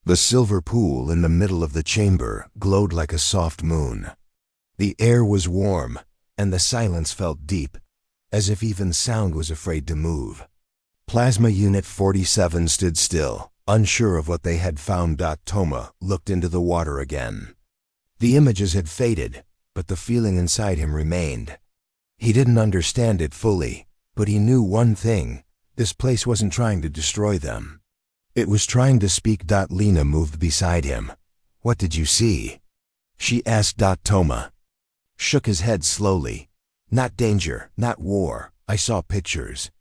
The silver pool in the middle of the chamber glowed like a soft moon. The air was warm, and the silence felt deep, as if even sound was afraid to move. Plasma Unit 47 stood still, unsure of what they had found. Toma looked into the water again. The images had faded, but the feeling inside him remained. He didn't understand it fully, but he knew one thing: this place wasn't trying to destroy them. It was trying to speak. Lena moved beside him. "What did you see?" she asked. Toma shook his head slowly. "Not danger, not war. I saw pictures.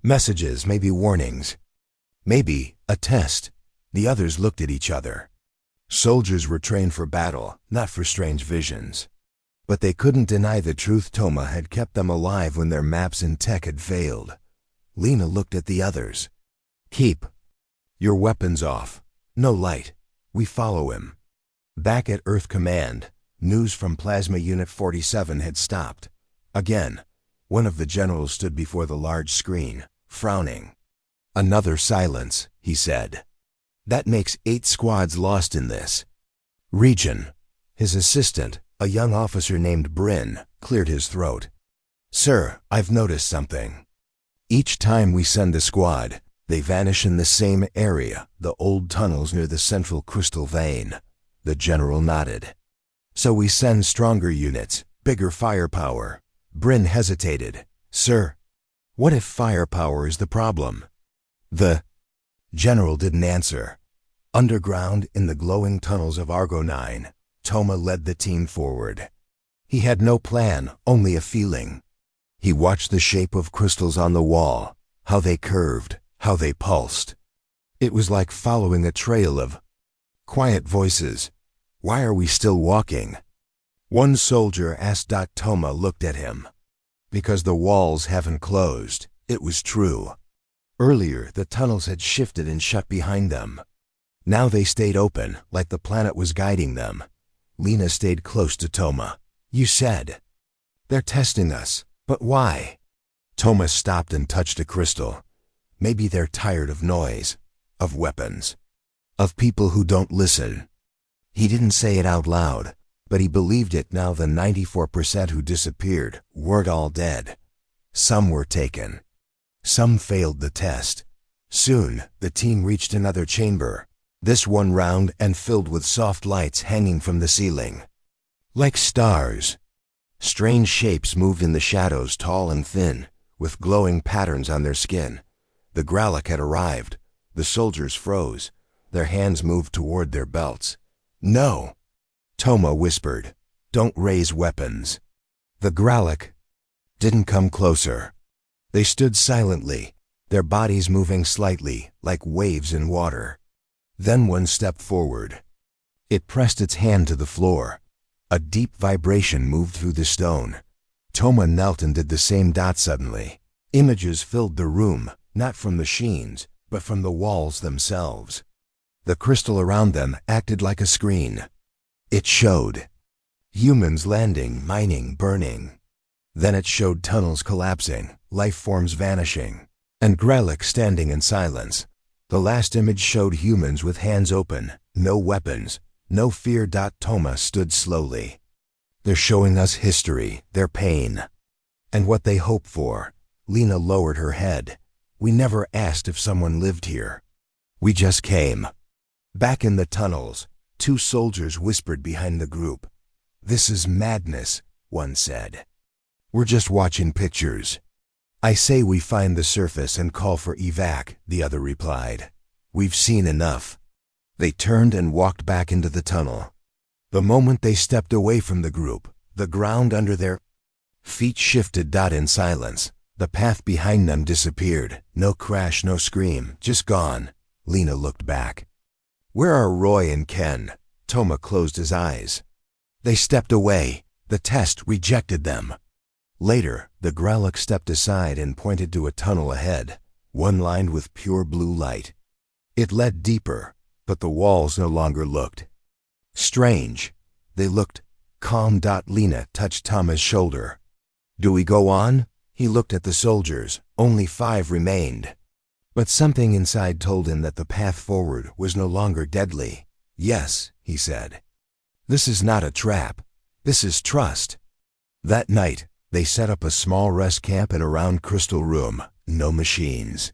Messages, maybe warnings. Maybe a test." The others looked at each other. Soldiers were trained for battle, not for strange visions. But they couldn't deny the truth. Toma had kept them alive when their maps and tech had failed. Lena looked at the others. "Keep your weapons off. No light. We follow him." Back at Earth Command, news from Plasma Unit 47 had stopped. Again, one of the generals stood before the large screen, frowning. "Another silence," he said. "That makes 8 squads lost in this region." His assistant, a young officer named Bryn, cleared his throat. "Sir, I've noticed something. Each time we send a squad, they vanish in the same area, the old tunnels near the central crystal vein." The general nodded. "So we send stronger units, bigger firepower." Bryn hesitated. "Sir, what if firepower is the problem?" The general didn't answer. Underground, in the glowing tunnels of Argo 9, Toma led the team forward. He had no plan, only a feeling. He watched the shape of crystals on the wall, how they curved, how they pulsed. It was like following a trail of quiet voices. "Why are we still walking?" one soldier asked. Toma looked at him. "Because the walls haven't closed." It was true. Earlier, the tunnels had shifted and shut behind them. Now they stayed open, like the planet was guiding them. Lena stayed close to Toma. "You said they're testing us, but why?" Toma stopped and touched a crystal. "Maybe they're tired of noise, of weapons, of people who don't listen." He didn't say it out loud, but he believed it now. The 94% who disappeared weren't all dead. Some were taken. Some failed the test. Soon, the team reached another chamber, this one round and filled with soft lights hanging from the ceiling. Like stars. Strange shapes moved in the shadows, tall and thin, with glowing patterns on their skin. The Gralak had arrived. The soldiers froze. Their hands moved toward their belts. "No," Toma whispered. "Don't raise weapons." The Gralak didn't come closer. They stood silently, their bodies moving slightly, like waves in water. Then one stepped forward. It pressed its hand to the floor. A deep vibration moved through the stone. Toma knelt and did the same. Suddenly, images filled the room, not from machines, but from the walls themselves. The crystal around them acted like a screen. It showed humans landing, mining, burning. Then it showed tunnels collapsing, life forms vanishing, and Gralak standing in silence. The last image showed humans with hands open, no weapons, no fear. Toma stood slowly. "They're showing us history, their pain, and what they hope for." Lena lowered her head. "We never asked if someone lived here. We just came." Back in the tunnels, 2 soldiers whispered behind the group. "This is madness," one said. "We're just watching pictures." "I say we find the surface and call for evac," the other replied. "We've seen enough." They turned and walked back into the tunnel. The moment they stepped away from the group, the ground under their feet shifted. In silence, the path behind them disappeared. No crash, no scream, just gone. Lena looked back. "Where are Roy and Ken?" Toma closed his eyes. "They stepped away. The test rejected them." Later, the Gralak stepped aside and pointed to a tunnel ahead, one lined with pure blue light. It led deeper, but the walls no longer looked strange. They looked calm. Lena touched Toma's shoulder. "Do we go on?" He looked at the soldiers. Only 5 remained. But something inside told him that the path forward was no longer deadly. "Yes," he said. "This is not a trap. This is trust." That night, they set up a small rest camp in a round crystal room. No machines.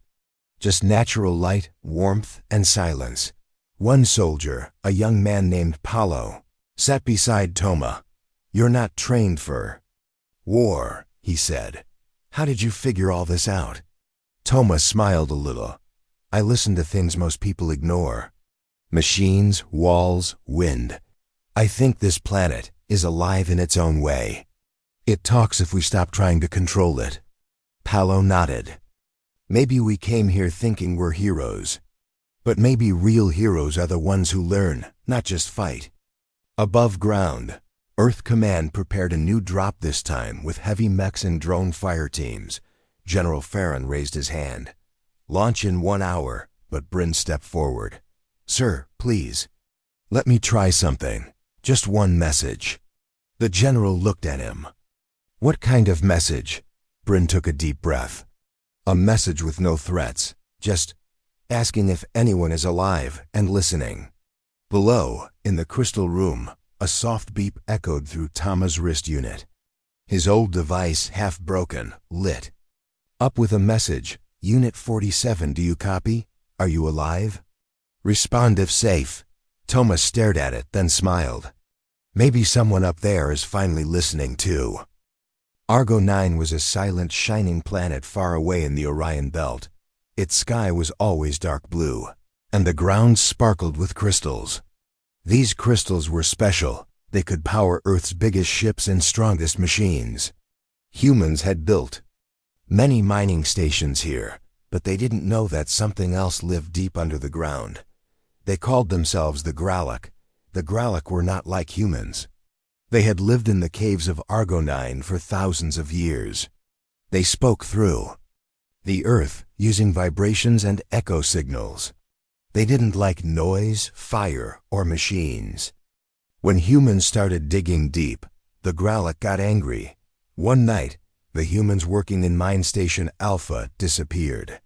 Just natural light, warmth, and silence. One soldier, a young man named Paulo, sat beside Toma. "You're not trained for war," he said. "How did you figure all this out?" Toma smiled a little. "I listen to things most people ignore. Machines, walls, wind. I think this planet is alive in its own way. It talks if we stop trying to control it." Paulo nodded. "Maybe we came here thinking we're heroes. But maybe real heroes are the ones who learn, not just fight." Above ground, Earth Command prepared a new drop this time with heavy mechs and drone fire teams. General Farron raised his hand. "Launch in 1 hour," but Bryn stepped forward. "Sir, please. Let me try something. Just one message." The general looked at him. "What kind of message?" Bryn took a deep breath. "A message with no threats. Just asking if anyone is alive and listening." Below, in the crystal room, a soft beep echoed through Toma's wrist unit. His old device, half broken, lit. Up with a message. "Unit 47, do you copy? Are you alive? Respond if safe." Toma stared at it, then smiled. Maybe someone up there is finally listening too. Argo 9 was a silent, shining planet far away in the Orion Belt. Its sky was always dark blue, and the ground sparkled with crystals. These crystals were special. They could power Earth's biggest ships and strongest machines. Humans had built many mining stations here, but they didn't know that something else lived deep under the ground. They called themselves the Gralak. The Gralak were not like humans. They had lived in the caves of Argo 9 for thousands of years. They spoke through the Earth using vibrations and echo signals. They didn't like noise, fire, or machines. When humans started digging deep, the Gralak got angry. One night, the humans working in Mine Station Alpha disappeared.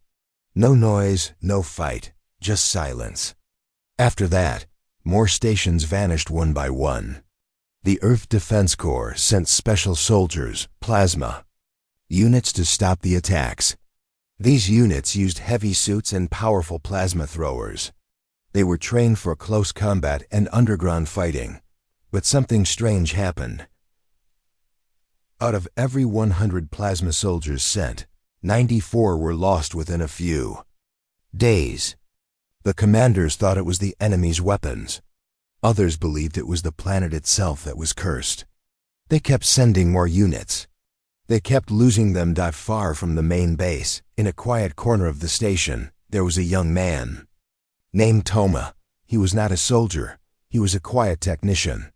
No noise, no fight, just silence. After that, more stations vanished one by one. The Earth Defense Corps sent special soldiers, plasma units, to stop the attacks. These units used heavy suits and powerful plasma throwers. They were trained for close combat and underground fighting. But something strange happened. Out of every 100 plasma soldiers sent, 94 were lost within a few days. The commanders thought it was the enemy's weapons. Others believed it was the planet itself that was cursed. They kept sending more units. They kept losing them. Far from the main base, in a quiet corner of the station, there was a young man named Toma. He was not a soldier. He was a quiet technician.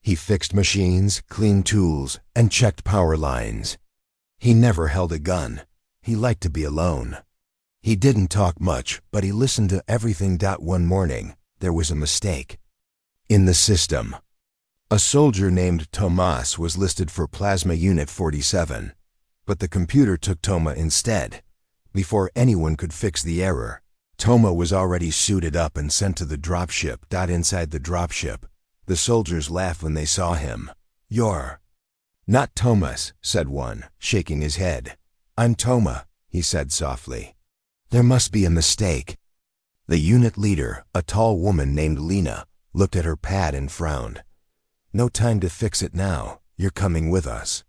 He fixed machines, cleaned tools, and checked power lines. He never held a gun. He liked to be alone. He didn't talk much, but he listened to everything. One morning, there was a mistake in the system. A soldier named Tomas was listed for Plasma Unit 47, but the computer took Toma instead. Before anyone could fix the error, Toma was already suited up and sent to the dropship. Inside the dropship, the soldiers laughed when they saw him. "You're not Tomas," said one, shaking his head. "I'm Toma," he said softly. "There must be a mistake." The unit leader, a tall woman named Lena, looked at her pad and frowned. "No time to fix it now. You're coming with us."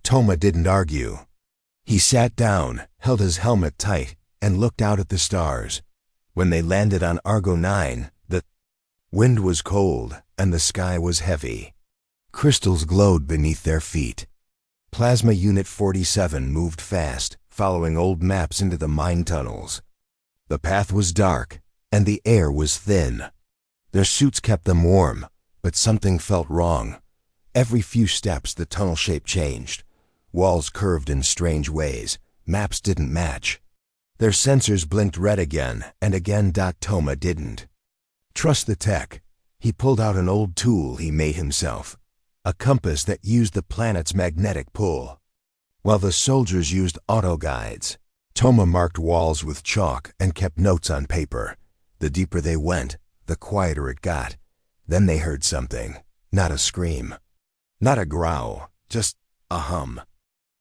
Toma didn't argue. He sat down, held his helmet tight, and looked out at the stars. When they landed on Argo 9, the wind was cold and the sky was heavy. Crystals glowed beneath their feet. Plasma Unit 47 moved fast, following old maps into the mine tunnels. The path was dark, and the air was thin. Their suits kept them warm, but something felt wrong. Every few steps the tunnel shape changed. Walls curved in strange ways. Maps didn't match. Their sensors blinked red again and again. Toma didn't trust the tech. He pulled out an old tool he made himself, a compass that used the planet's magnetic pull, while the soldiers used auto guides. Toma marked walls with chalk and kept notes on paper. The deeper they went, the quieter it got. Then they heard something. Not a scream. Not a growl. Just a hum.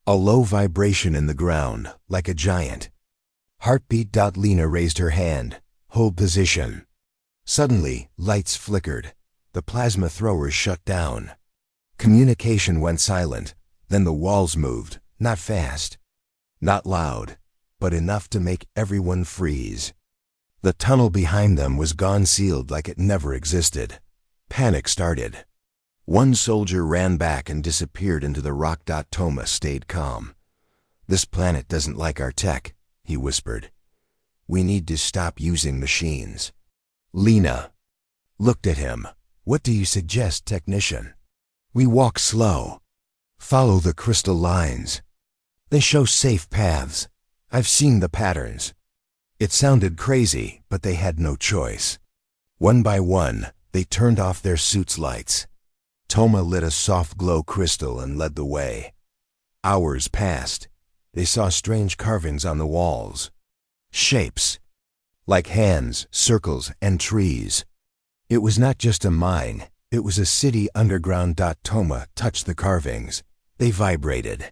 A low vibration in the ground, like a giant. Heartbeat. Lena raised her hand. Hold position. Suddenly, lights flickered. The plasma throwers shut down. Communication went silent. Then the walls moved, not fast. Not loud, but enough to make everyone freeze. The tunnel behind them was gone, sealed like it never existed. Panic started. One soldier ran back and disappeared into the rock. Toma stayed calm. "This planet doesn't like our tech," he whispered. "We need to stop using machines." Lena looked at him. "What do you suggest, technician?" "We walk slow. Follow the crystal lines. They show safe paths. I've seen the patterns." It sounded crazy, but they had no choice. One by one, they turned off their suits' lights. Toma lit a soft glow crystal and led the way. Hours passed. They saw strange carvings on the walls. Shapes. Like hands, circles, and trees. It was not just a mine. It was a city underground. Toma touched the carvings. They vibrated.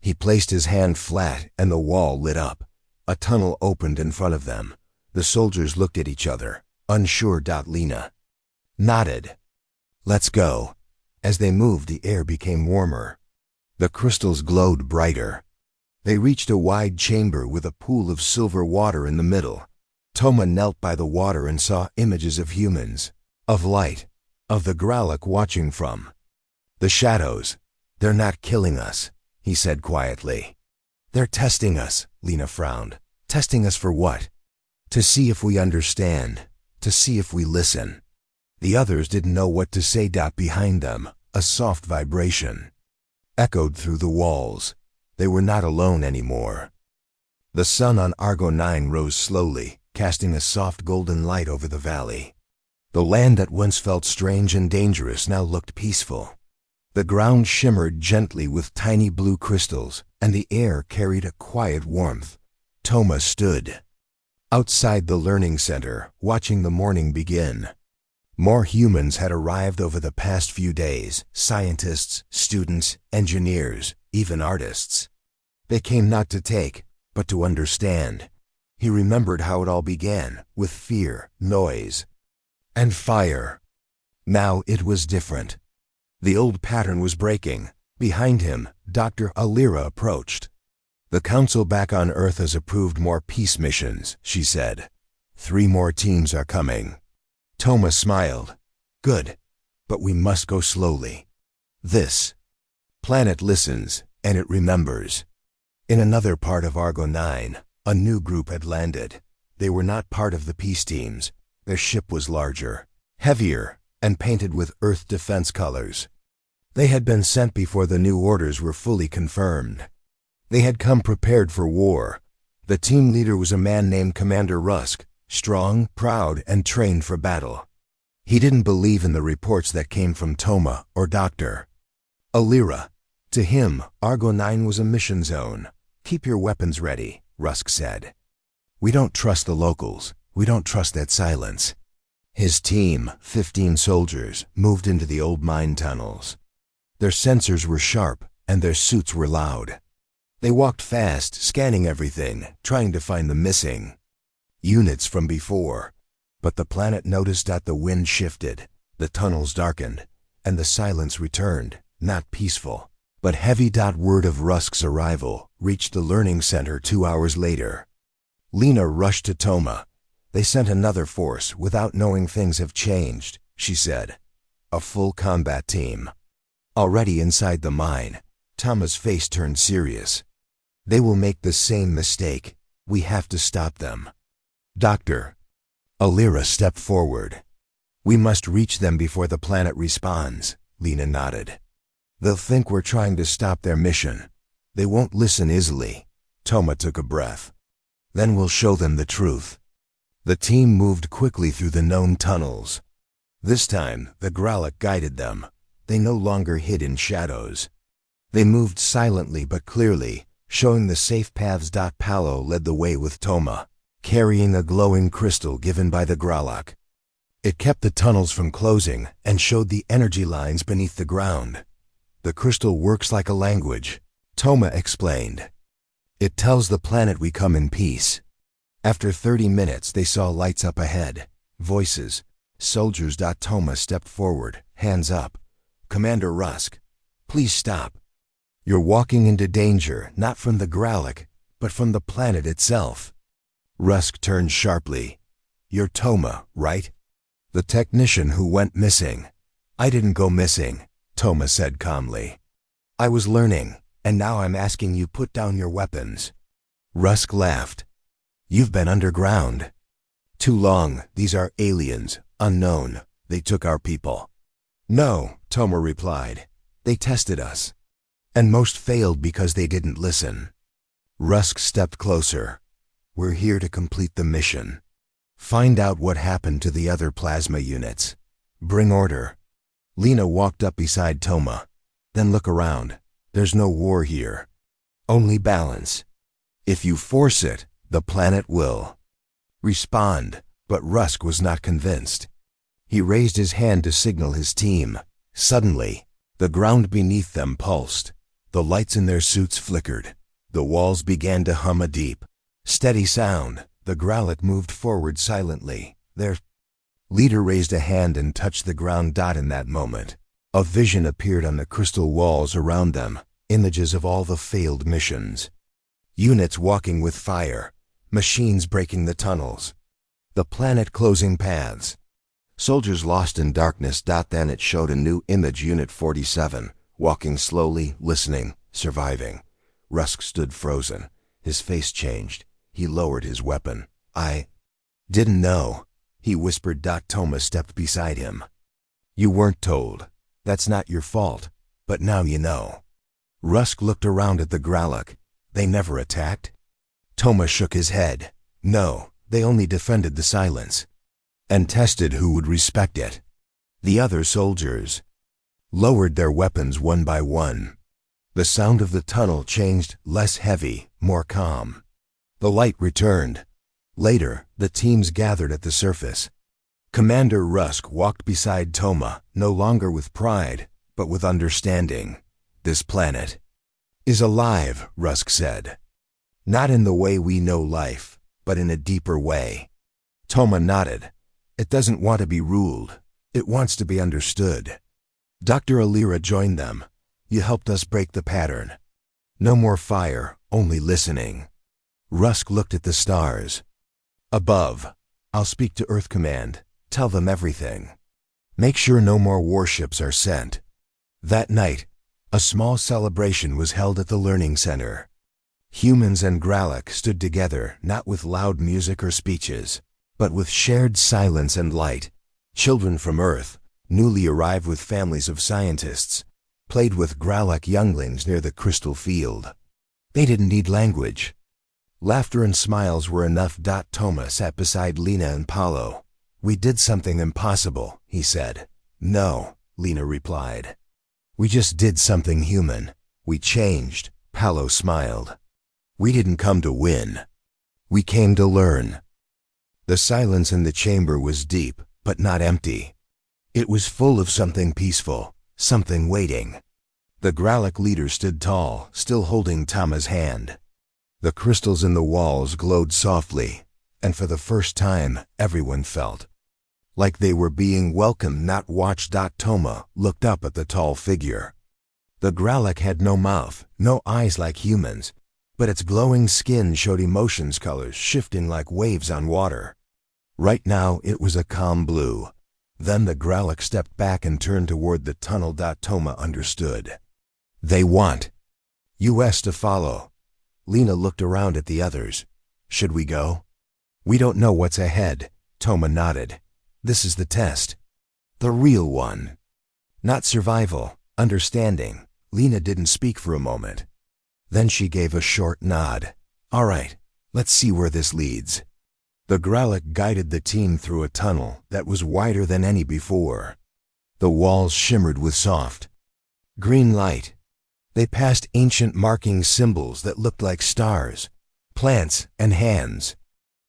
He placed his hand flat and the wall lit up. A tunnel opened in front of them. The soldiers looked at each other, unsure. Lena nodded. "Let's go." As they moved, the air became warmer. The crystals glowed brighter. They reached a wide chamber with a pool of silver water in the middle. Toma knelt by the water and saw images of humans, of light, of the Gralak watching from the shadows. "They're not killing us," he said quietly. "They're testing us," Lena frowned. "Testing us for what?" "To see if we understand, to see if we listen." The others didn't know what to say. Behind them, a soft vibration echoed through the walls. They were not alone anymore. The sun on Argo 9 rose slowly, casting a soft golden light over the valley. The land that once felt strange and dangerous now looked peaceful. The ground shimmered gently with tiny blue crystals, and the air carried a quiet warmth. Toma stood outside the learning center, watching the morning begin. More humans had arrived over the past few days, scientists, students, engineers, even artists. They came not to take, but to understand. He remembered how it all began, with fear, noise, and fire. Now it was different. The old pattern was breaking. Behind him, Dr. Alira approached. "The Council back on Earth has approved more peace missions," she said. 3 more teams are coming." Toma smiled. "Good, but we must go slowly. This planet listens, and it remembers." In another part of Argo 9, a new group had landed. They were not part of the peace teams. Their ship was larger, heavier, and painted with Earth defense colors. They had been sent before the new orders were fully confirmed. They had come prepared for war. The team leader was a man named Commander Rusk, strong, proud, and trained for battle. He didn't believe in the reports that came from Toma or Dr. Alira. To him, Argo 9 was a mission zone. "Keep your weapons ready," Rusk said. "We don't trust the locals. We don't trust that silence." His team, 15 soldiers, moved into the old mine tunnels. Their sensors were sharp, and their suits were loud. They walked fast, scanning everything, trying to find the missing units from before. But the planet noticed that the wind shifted, the tunnels darkened, and the silence returned, not peaceful, but heavy. Word of Rusk's arrival reached the learning center 2 hours later. Lena rushed to Toma. "They sent another force without knowing things have changed," she said. "A full combat team." Already inside the mine, Toma's face turned serious. "They will make the same mistake. We have to stop them." Dr. Alira stepped forward. "We must reach them before the planet responds," Lena nodded. "They'll think we're trying to stop their mission. They won't listen easily." Toma took a breath. "Then we'll show them the truth." The team moved quickly through the known tunnels. This time, the Gralak guided them. They no longer hid in shadows. They moved silently but clearly, showing the safe paths. Palo led the way with Toma, carrying a glowing crystal given by the Gralak. It kept the tunnels from closing and showed the energy lines beneath the ground. The crystal works like a language, Toma explained. It tells the planet we come in peace. After 30 minutes, they saw lights up ahead, voices, soldiers. Toma stepped forward, hands up. Commander Rusk, please stop. You're walking into danger, not from the Gralak, but from the planet itself. Rusk turned sharply. You're Toma, right? The technician who went missing. I didn't go missing, Toma said calmly. I was learning, and now I'm asking you put down your weapons. Rusk laughed. You've been underground. Too long. These are aliens, unknown. They took our people. No, Toma replied. They tested us. And most failed because they didn't listen. Rusk stepped closer. We're here to complete the mission. Find out what happened to the other plasma units. Bring order. Lena walked up beside Toma. Then look around. There's no war here. Only balance. If you force it, the planet will respond. But Rusk was not convinced. He raised his hand to signal his team. Suddenly, the ground beneath them pulsed. The lights in their suits flickered. The walls began to hum a deep, steady sound. The Gralak moved forward silently. Their leader raised a hand and touched the ground. In that moment, a vision appeared on the crystal walls around them, images of all the failed missions. Units walking with fire, machines breaking the tunnels, the planet closing paths. Soldiers lost in darkness. Then it showed a new image. Unit 47, walking slowly, listening, surviving. Rusk stood frozen. His face changed. He lowered his weapon. I didn't know, he whispered. Toma stepped beside him. You weren't told. That's not your fault. But now you know. Rusk looked around at the Gralak. They never attacked? Toma shook his head. No, they only defended the silence. And tested who would respect it. The other soldiers lowered their weapons one by one. The sound of the tunnel changed, less heavy, more calm. The light returned. Later, the teams gathered at the surface. Commander Rusk walked beside Toma, no longer with pride, but with understanding. This planet is alive, Rusk said. Not in the way we know life, but in a deeper way. Toma nodded. It doesn't want to be ruled. It wants to be understood. Dr. Alira joined them. You helped us break the pattern. No more fire, only listening. Rusk looked at the stars. Above, I'll speak to Earth Command. Tell them everything. Make sure no more warships are sent. That night, a small celebration was held at the Learning Center. Humans and Gralak stood together, not with loud music or speeches, but with shared silence and light. Children from Earth, newly arrived with families of scientists, played with Gralak younglings near the crystal field. They didn't need language. Laughter and smiles were enough. Toma sat beside Lena and Palo. We did something impossible, he said. No, Lena replied. We just did something human. We changed, Palo smiled. We didn't come to win. We came to learn. The silence in the chamber was deep, but not empty. It was full of something peaceful, something waiting. The Gralak leader stood tall, still holding Toma's hand. The crystals in the walls glowed softly, and for the first time, everyone felt like they were being welcomed, not watched. Toma looked up at the tall figure. The Gralak had no mouth, no eyes like humans, but its glowing skin showed emotions, colors shifting like waves on water. Right now, it was a calm blue. Then the Gralak stepped back and turned toward the tunnel. Toma understood. They want us to follow. Lena looked around at the others. Should we go? We don't know what's ahead, Toma nodded. This is the test. The real one. Not survival, understanding. Lena didn't speak for a moment. Then she gave a short nod. All right, let's see where this leads. The Gralak guided the team through a tunnel that was wider than any before. The walls shimmered with soft green light. They passed ancient marking symbols that looked like stars, plants, and hands.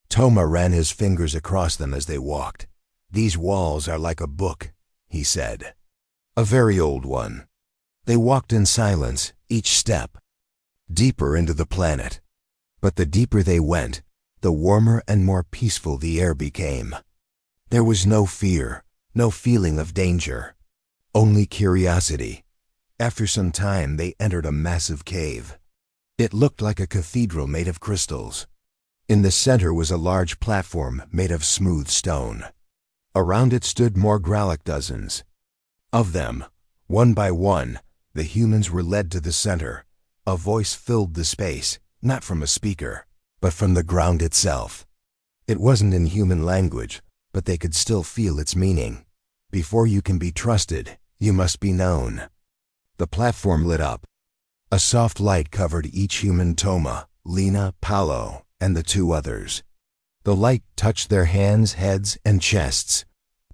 Toma ran his fingers across them as they walked. "These walls are like a book," he said. "A very old one." They walked in silence, each step deeper into the planet. But the deeper they went, the warmer and more peaceful the air became. There was no fear, no feeling of danger, only curiosity. After some time, they entered a massive cave. It looked like a cathedral made of crystals. In the center was a large platform made of smooth stone. Around it stood more Gralak dozens. Of them, one by one, the humans were led to the center. A voice filled the space, not from a speaker, but from the ground itself. It wasn't in human language, but they could still feel its meaning. Before you can be trusted, you must be known. The platform lit up. A soft light covered each human: Toma, Lena, Paolo, and the two others. The light touched their hands, heads, and chests.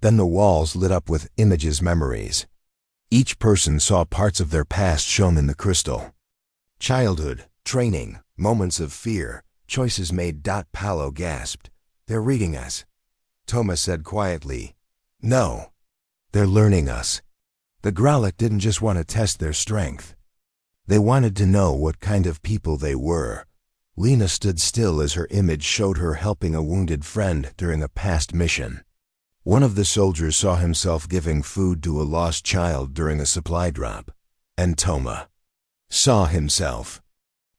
Then the walls lit up with images, memories. Each person saw parts of their past shown in the crystal. Childhood, training, moments of fear, choices made. Paolo gasped. "They're reading us." Toma said quietly, "No, they're learning us." The Gralak didn't just want to test their strength. They wanted to know what kind of people they were. Lena stood still as her image showed her helping a wounded friend during a past mission. One of the soldiers saw himself giving food to a lost child during a supply drop. And Toma saw himself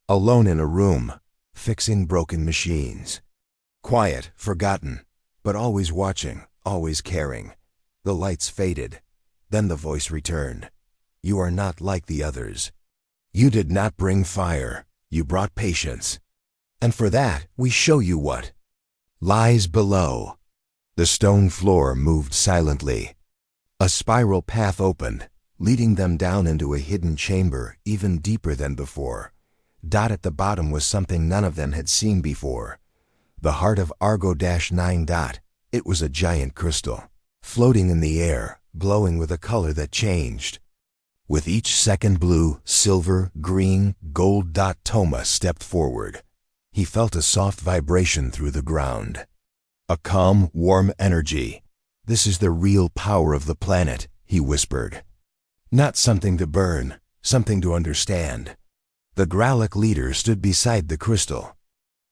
alone in a room, fixing broken machines. Quiet, forgotten, but always watching, always caring. The lights faded. Then the voice returned. "You are not like the others. You did not bring fire. You brought patience. And for that, we show you what lies below." The stone floor moved silently. A spiral path opened, leading them down into a hidden chamber even deeper than before. At the bottom was something none of them had seen before. The heart of Argo-9. It was a giant crystal, floating in the air, glowing with a color that changed. With each second: blue, silver, green, gold. Toma stepped forward. He felt a soft vibration through the ground. A calm, warm energy. "This is the real power of the planet," he whispered. "Not something to burn, something to understand." The Gralak leader stood beside the crystal.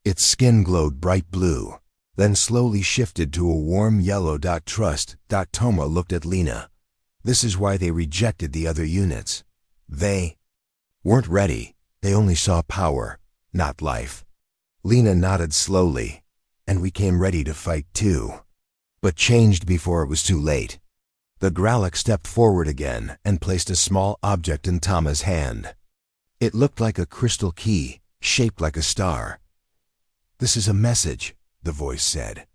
Its skin glowed bright blue, then slowly shifted to a warm yellow. "Trust." Toma looked at Lena. "This is why they rejected the other units. They weren't ready. They only saw power, not life." Lena nodded slowly. "And we came ready to fight too, but changed before it was too late." The Gralak stepped forward again and placed a small object in Toma's hand. It looked like a crystal key, shaped like a star. "This is a message," the voice said.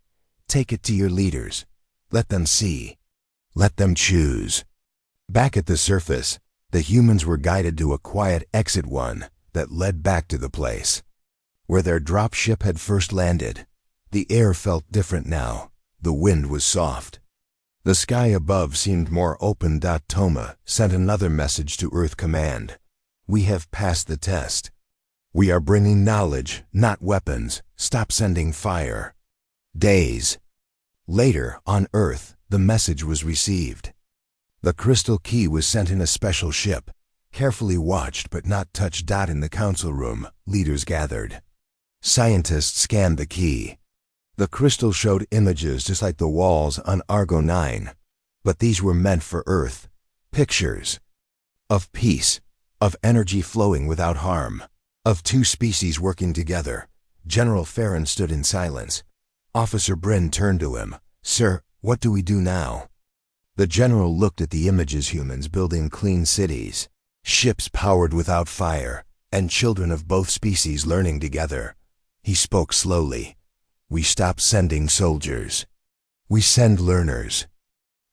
"Take it to your leaders. Let them see. Let them choose." Back at the surface, the humans were guided to a quiet exit one that led back to the place where their dropship had first landed. The air felt different now. The wind was soft. The sky above seemed more open. Toma sent another message to Earth Command. "We have passed the test. We are bringing knowledge, not weapons. Stop sending fire." Days later, on Earth, the message was received. The crystal key was sent in a special ship, carefully watched but not touched. In the council room, leaders gathered. Scientists scanned the key. The crystal showed images just like the walls on Argo-9, but these were meant for Earth. Pictures of peace, of energy flowing without harm, of two species working together. General Farron stood in silence. Officer Bryn turned to him. "Sir, what do we do now?" The general looked at the images: humans building clean cities, ships powered without fire, and children of both species learning together. He spoke slowly. "We stop sending soldiers. We send learners."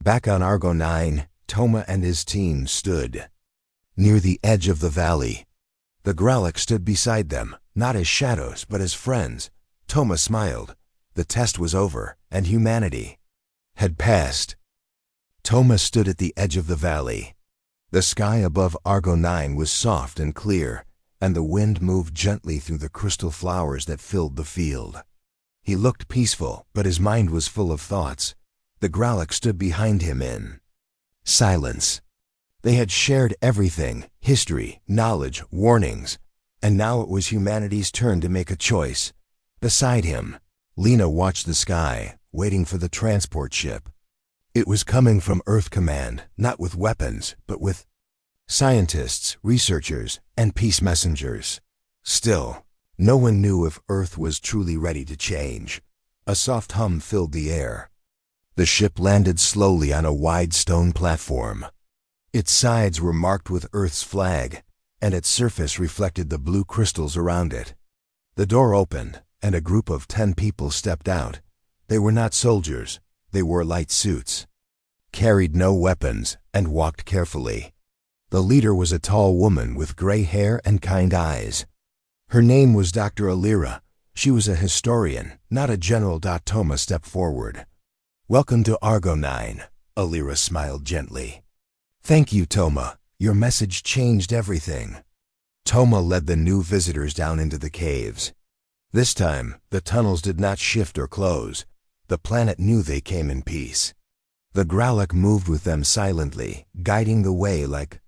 Back on Argo-9, Toma and his team stood near the edge of the valley. The Gralak stood beside them, not as shadows, but as friends. Toma smiled. The test was over, and humanity had passed. Toma stood at the edge of the valley. The sky above Argo 9 was soft and clear, and the wind moved gently through the crystal flowers that filled the field. He looked peaceful, but his mind was full of thoughts. The Gralloch stood behind him in silence. They had shared everything: history, knowledge, warnings, and now it was humanity's turn to make a choice. Beside him, Lena watched the sky, waiting for the transport ship. It was coming from Earth Command, not with weapons, but with scientists, researchers, and peace messengers. Still, no one knew if Earth was truly ready to change. A soft hum filled the air. The ship landed slowly on a wide stone platform. Its sides were marked with Earth's flag, and its surface reflected the blue crystals around it. The door opened, and a group of 10 people stepped out. They were not soldiers. They wore light suits, carried no weapons, and walked carefully. The leader was a tall woman with gray hair and kind eyes. Her name was Dr. Alira. She was a historian, not a general. Toma stepped forward. "Welcome to Argo 9, Alira smiled gently. "Thank you, Toma. Your message changed everything." Toma led the new visitors down into the caves. This time, the tunnels did not shift or close. The planet knew they came in peace. The Gralloch moved with them silently, guiding the way like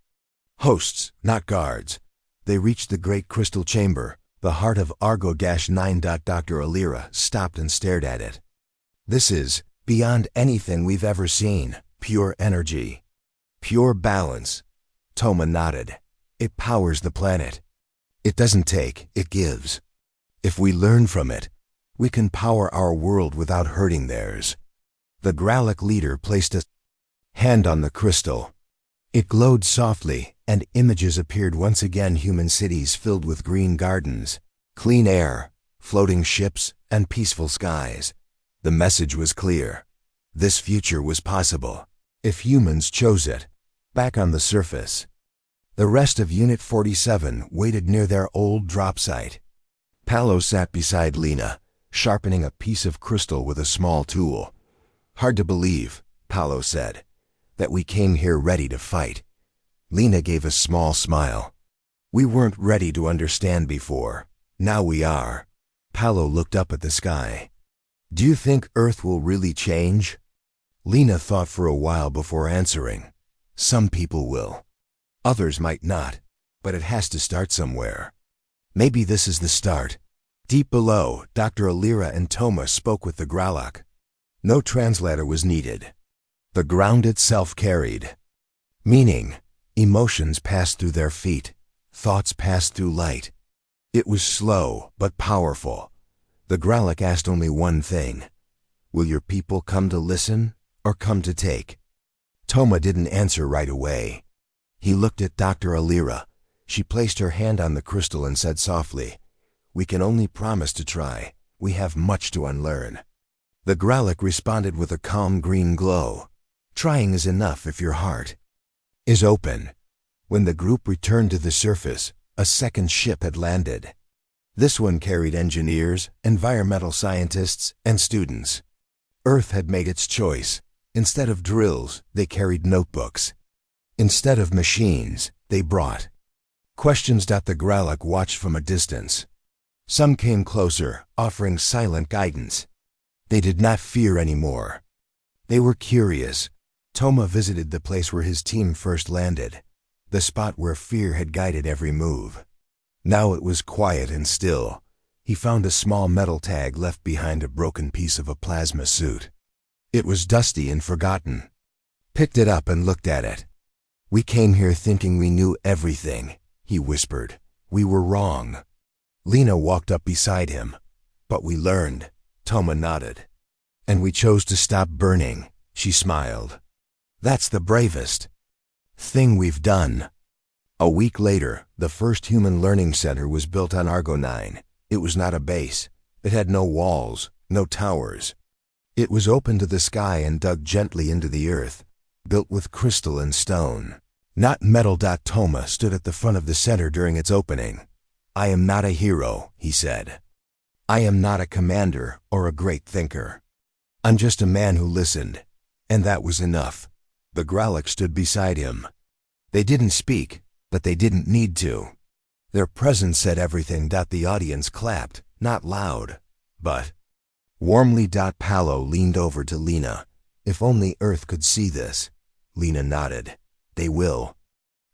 hosts, not guards. They reached the great crystal chamber, the heart of Argo-9. Dr. Alira stopped and stared at it. "This is beyond anything we've ever seen. Pure energy. Pure balance." Toma nodded. "It powers the planet. It doesn't take, it gives. If we learn from it, we can power our world without hurting theirs." The Gralloch leader placed a hand on the crystal. It glowed softly, and images appeared once again: human cities filled with green gardens, clean air, floating ships, and peaceful skies. The message was clear. This future was possible, if humans chose it. Back on the surface, the rest of Unit 47 waited near their old drop site. Paolo sat beside Lena, sharpening a piece of crystal with a small tool. "Hard to believe," Paolo said, "that we came here ready to fight." Lena gave a small smile. "We weren't ready to understand before. Now we are." Paolo looked up at the sky. "Do you think Earth will really change?" Lena thought for a while before answering. "Some people will. Others might not, but it has to start somewhere. Maybe this is the start." Deep below, Dr. Alira and Toma spoke with the Gralloch. No translator was needed. The ground itself carried meaning. Emotions passed through their feet. Thoughts passed through light. It was slow, but powerful. The Gralloch asked only one thing: "Will your people come to listen, or come to take?" Toma didn't answer right away. He looked at Dr. Alira. She placed her hand on the crystal and said softly, "We can only promise to try. We have much to unlearn." The Gralloch responded with a calm green glow. "Trying is enough if your heart is open." When the group returned to the surface, a second ship had landed. This one carried engineers, environmental scientists, and students. Earth had made its choice. Instead of drills, they carried notebooks. Instead of machines, they brought questions. The Gralloch watched from a distance. Some came closer, offering silent guidance. They did not fear anymore. They were curious. Toma visited the place where his team first landed, the spot where fear had guided every move. Now it was quiet and still. He found a small metal tag left behind a broken piece of a plasma suit. It was dusty and forgotten. Picked it up and looked at it. "We came here thinking we knew everything," he whispered. "We were wrong." Lena walked up beside him. "But we learned," Toma nodded. "And we chose to stop burning," she smiled. "That's the bravest thing we've done." A week later, the first human learning center was built on Argo 9. It was not a base. It had no walls, no towers. It was open to the sky and dug gently into the earth, built with crystal and stone, not metal. Toma stood at the front of the center during its opening. "I am not a hero," he said. "I am not a commander or a great thinker. I'm just a man who listened." And that was enough. The Gralloch stood beside him. They didn't speak, but they didn't need to. Their presence said everything. The audience clapped, not loud, but warmly. Paolo leaned over to Lena. If only Earth could see this. Lena nodded. They will.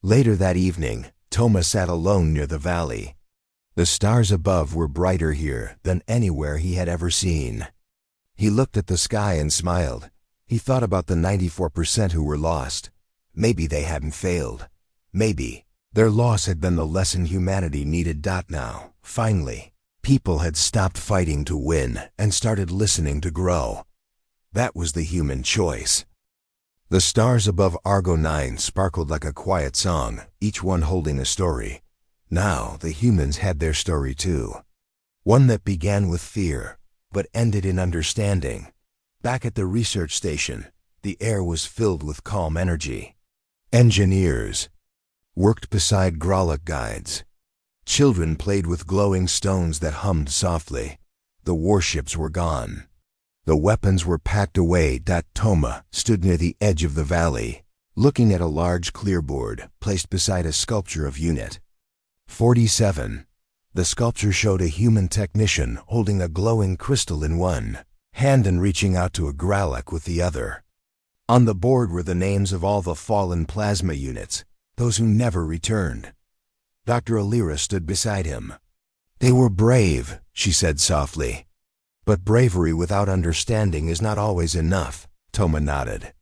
Later that evening, Toma sat alone near the valley. The stars above were brighter here than anywhere he had ever seen. He looked at the sky and smiled. He thought about the 94% who were lost. Maybe they hadn't failed. Maybe their loss had been the lesson humanity needed. Now, finally, people had stopped fighting to win and started listening to grow. That was the human choice. The stars above Argo 9 sparkled like a quiet song, each one holding a story. Now the humans had their story too. One that began with fear, but ended in understanding. Back at the research station, the air was filled with calm energy. Engineers worked beside Grolic guides. Children played with glowing stones that hummed softly. The warships were gone. The weapons were packed away. Toma stood near the edge of the valley, looking at a large clearboard placed beside a sculpture of Unit 47. The sculpture showed a human technician holding a glowing crystal in one hand and reaching out to a Grolic with the other. On the board were the names of all the fallen plasma units, those who never returned. Dr. Alira stood beside him. They were brave, she said softly. But bravery without understanding is not always enough, Toma nodded.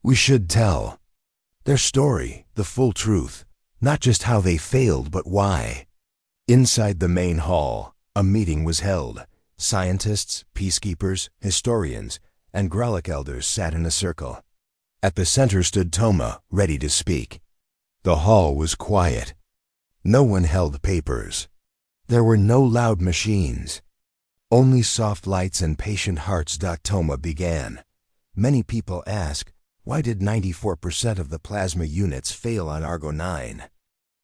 We should tell their story, the full truth, not just how they failed, but why. Inside the main hall, a meeting was held. Scientists, peacekeepers, historians, and Grolic elders sat in a circle. At the center stood Toma, ready to speak. The hall was quiet. No one held papers. There were no loud machines. Only soft lights and patient hearts. Toma began. Many people ask, why did 94% of the plasma units fail on Argo 9?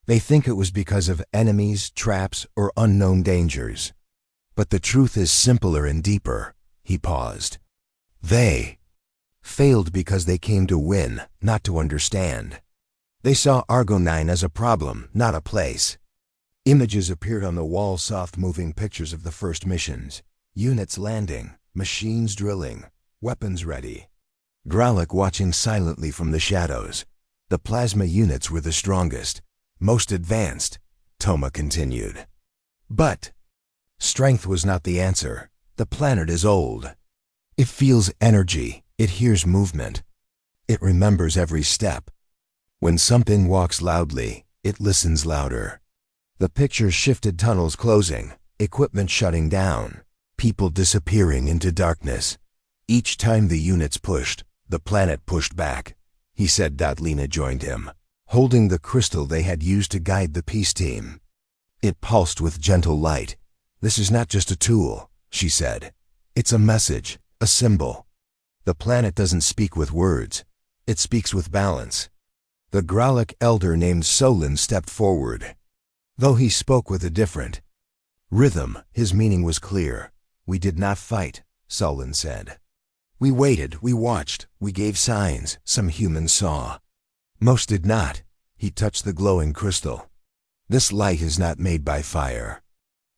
They think it was because of enemies, traps, or unknown dangers. But the truth is simpler and deeper. He paused. They failed because they came to win, not to understand. They saw Argo 9 as a problem, not a place. Images appeared on the wall, soft moving pictures of the first missions. Units landing, machines drilling, weapons ready. Grolic watching silently from the shadows. The plasma units were the strongest, most advanced, Toma continued. But strength was not the answer. The planet is old. It feels energy. It hears movement. It remembers every step. When something walks loudly, it listens louder. The pictures shifted, tunnels closing, equipment shutting down, people disappearing into darkness. Each time the units pushed, the planet pushed back. He said. Lena joined him, holding the crystal they had used to guide the peace team. It pulsed with gentle light. This is not just a tool, she said. It's a message, a symbol. The planet doesn't speak with words. It speaks with balance. The Grolic elder named Solon stepped forward. Though he spoke with a different rhythm, his meaning was clear. We did not fight, Solon said. We waited, we watched, we gave signs. Some humans saw. Most did not. He touched the glowing crystal. This light is not made by fire.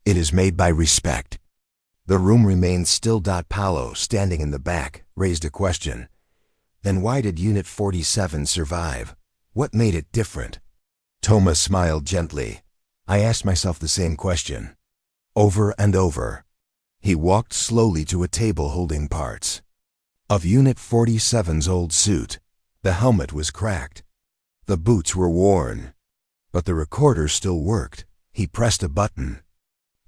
It is made by respect. The room remained still. Paolo, standing in the back, raised a question. Then why did Unit 47 survive? What made it different? Toma smiled gently. I asked myself the same question. Over and over. He walked slowly to a table holding parts of Unit 47's old suit. The helmet was cracked. The boots were worn. But the recorder still worked. He pressed a button.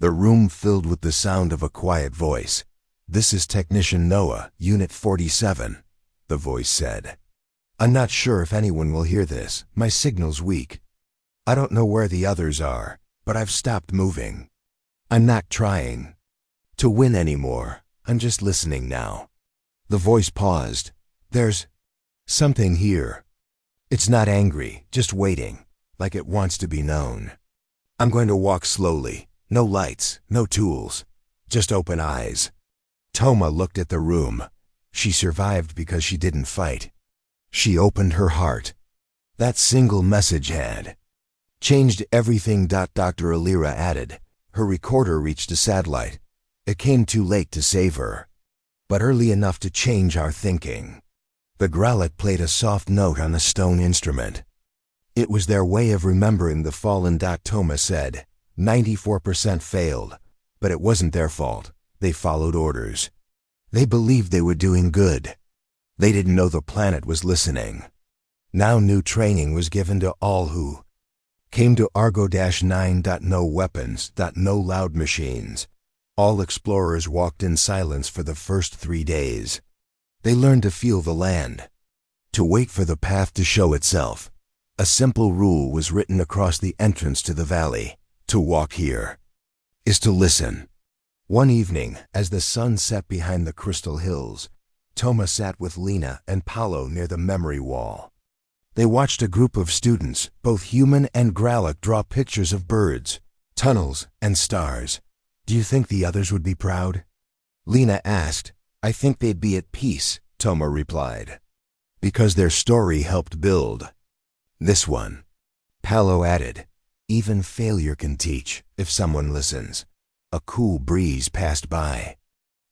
The room filled with the sound of a quiet voice. This is Technician Noah, Unit 47, the voice said. I'm not sure if anyone will hear this. My signal's weak. I don't know where the others are, but I've stopped moving. I'm not trying to win anymore. I'm just listening now. The voice paused. There's something here. It's not angry, just waiting, like it wants to be known. I'm going to walk slowly. No lights, no tools, just open eyes. Toma looked at the room. She survived because she didn't fight. She opened her heart. That single message had changed everything. Dr. Alira added. Her recorder reached a satellite. It came too late to save her, but early enough to change our thinking. The Gralloch played a soft note on a stone instrument. It was their way of remembering the fallen. Toma said, 94% failed, but it wasn't their fault. They followed orders. They believed they were doing good. They didn't know the planet was listening. Now new training was given to all who came to Argo-9. No weapons, no loud machines. All explorers walked in silence for the first 3 days. They learned to feel the land, to wait for the path to show itself. A simple rule was written across the entrance to the valley. To walk here is to listen. One evening, as the sun set behind the crystal hills, Toma sat with Lena and Paolo near the memory wall. They watched a group of students, both human and Gralloch, draw pictures of birds, tunnels, and stars. Do you think the others would be proud? Lena asked. I think they'd be at peace, Toma replied, because their story helped build this one. Paolo added, even failure can teach if someone listens. A cool breeze passed by.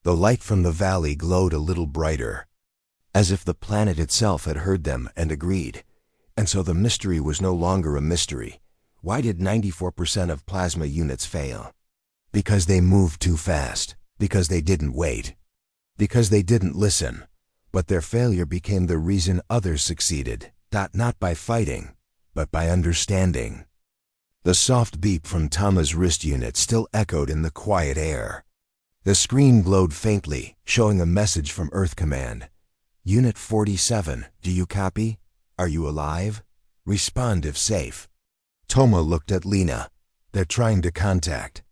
The light from the valley glowed a little brighter, as if the planet itself had heard them and agreed. And so the mystery was no longer a mystery. Why did 94% of plasma units fail? Because they moved too fast. Because they didn't wait. Because they didn't listen. But their failure became the reason others succeeded. Not by fighting, but by understanding. The soft beep from Tama's wrist unit still echoed in the quiet air. The screen glowed faintly, showing a message from Earth Command. Unit 47, do you copy? Are you alive? Respond if safe. Toma looked at Lena. They're trying to contact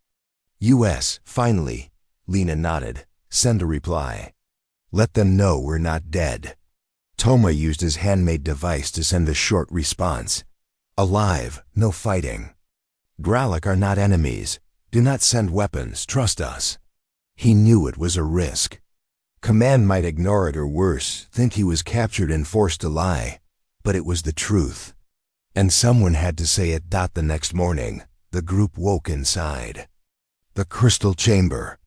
US, finally. Lena nodded. Send a reply. Let them know we're not dead. Toma used his handmade device to send a short response. Alive, no fighting. Gralloch are not enemies. Do not send weapons, trust us. He knew it was a risk. Command might ignore it or worse, think he was captured and forced to lie. But it was the truth. And someone had to say it. The next morning, the group woke inside the crystal chamber.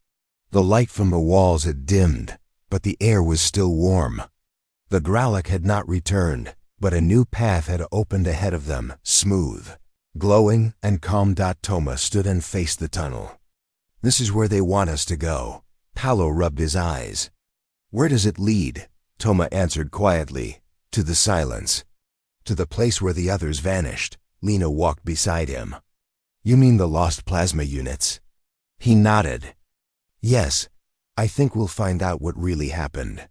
The light from the walls had dimmed, but the air was still warm. The Gralloch had not returned, but a new path had opened ahead of them, smooth, glowing, and calm. Toma stood and faced the tunnel. This is where they want us to go. Paolo rubbed his eyes. Where does it lead? Toma answered quietly. To the silence. To the place where the others vanished. Lena walked beside him. You mean the lost plasma units? He nodded. Yes, I think we'll find out what really happened.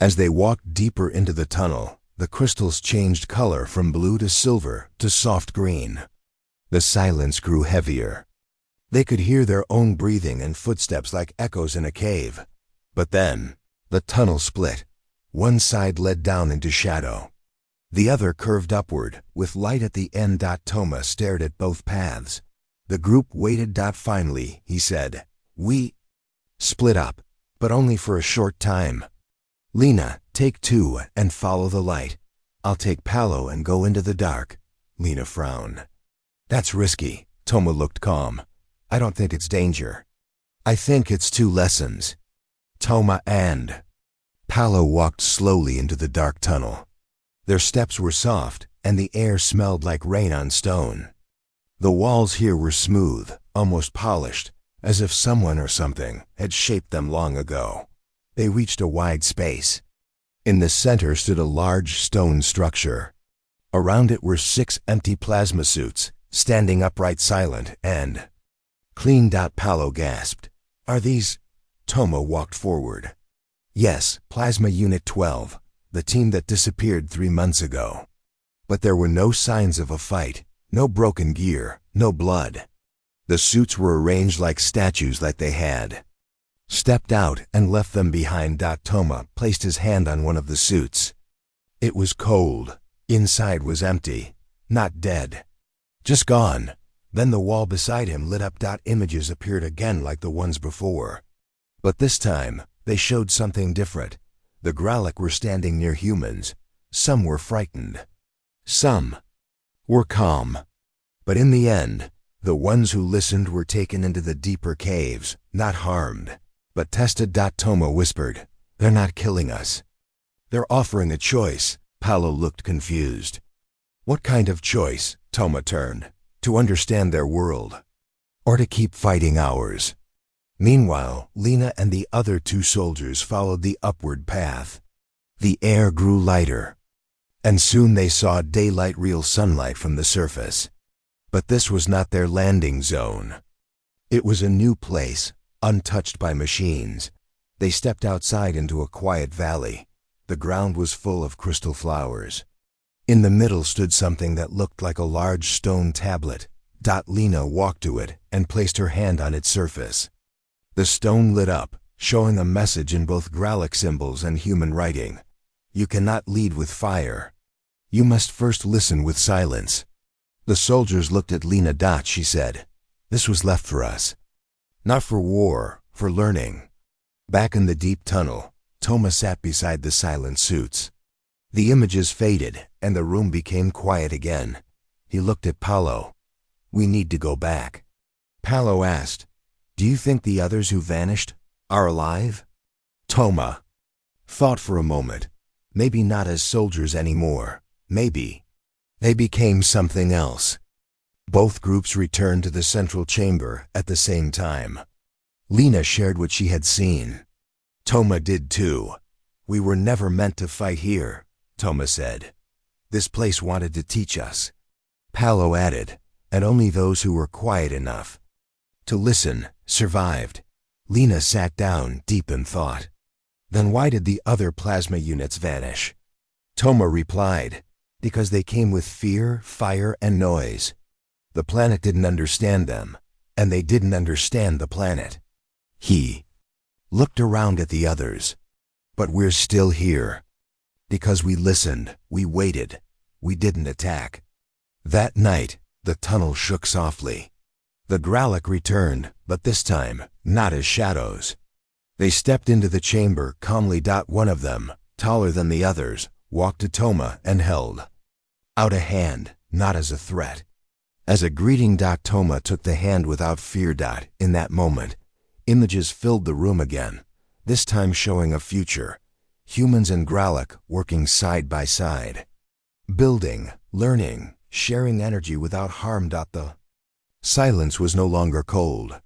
As they walked deeper into the tunnel, the crystals changed color from blue to silver to soft green. The silence grew heavier. They could hear their own breathing and footsteps like echoes in a cave. But then, the tunnel split. One side led down into shadow. The other curved upward, with light at the end. Toma stared at both paths. The group waited. Finally, he said, we split up, but only for a short time. Lena, take 2 and follow the light. I'll take Paolo and go into the dark. Lena frowned. That's risky. Toma looked calm. I don't think it's danger. I think it's 2 lessons. Toma and Paolo walked slowly into the dark tunnel. Their steps were soft, and the air smelled like rain on stone. The walls here were smooth, almost polished, as if someone or something had shaped them long ago. They reached a wide space. In the center stood a large stone structure. Around it were 6 empty plasma suits, standing upright, silent, and clean. Paolo gasped. Are these? Toma walked forward. Yes, Plasma Unit 12, the team that disappeared 3 months ago. But there were no signs of a fight, no broken gear, no blood. The suits were arranged like statues, like they had stepped out and left them behind. Toma placed his hand on one of the suits. It was cold. Inside was empty. Not dead. Just gone. Then the wall beside him lit up. Images appeared again like the ones before. But this time, they showed something different. The Gralloch were standing near humans. Some were frightened. Some were calm, but in the end, the ones who listened were taken into the deeper caves, not harmed, but tested. Toma whispered, "They're not killing us. They're offering a choice." Paolo looked confused. "What kind of choice?" Toma turned. "To understand their world, or to keep fighting ours?" Meanwhile, Lena and the other two soldiers followed the upward path. The air grew lighter, and soon they saw daylight, real sunlight from the surface. But this was not their landing zone. It was a new place, untouched by machines. They stepped outside into a quiet valley. The ground was full of crystal flowers. In the middle stood something that looked like a large stone tablet. Lena walked to it and placed her hand on its surface. The stone lit up, showing a message in both Gralic symbols and human writing. "You cannot lead with fire. You must first listen with silence." The soldiers looked at Lena. She said, "This was left for us. Not for war, for learning." Back in the deep tunnel, Toma sat beside the silent suits. The images faded, and the room became quiet again. He looked at Paolo. "We need to go back." Paolo asked, "Do you think the others who vanished are alive?" Toma thought for a moment. Maybe not as soldiers anymore. Maybe they became something else. Both groups returned to the central chamber at the same time. Lena shared what she had seen. Toma did too. "We were never meant to fight here," Toma said. "This place wanted to teach us." Paolo added, "And only those who were quiet enough to listen survived." Lena sat down, deep in thought. "Then why did the other plasma units vanish?" Toma replied, "Because they came with fear, fire, and noise. The planet didn't understand them, and they didn't understand the planet." He looked around at the others. "But we're still here. Because we listened, we waited, we didn't attack." That night, the tunnel shook softly. The Gralic returned, but this time, not as shadows. They stepped into the chamber calmly. One of them, taller than the others, walked to Toma and held out a hand, not as a threat, as a greeting. Toma took the hand without fear. In that moment, images filled the room again, this time showing a future. Humans and Gralic working side by side, building, learning, sharing energy without harm. The silence was no longer cold.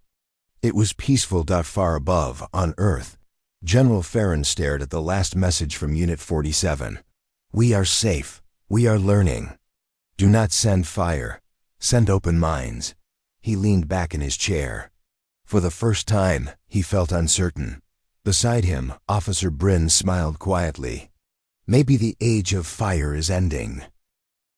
It was peaceful. Far above, on Earth, General Farron stared at the last message from Unit 47. "We are safe. We are learning. Do not send fire. Send open minds." He leaned back in his chair. For the first time, he felt uncertain. Beside him, Officer Bryn smiled quietly. "Maybe the age of fire is ending."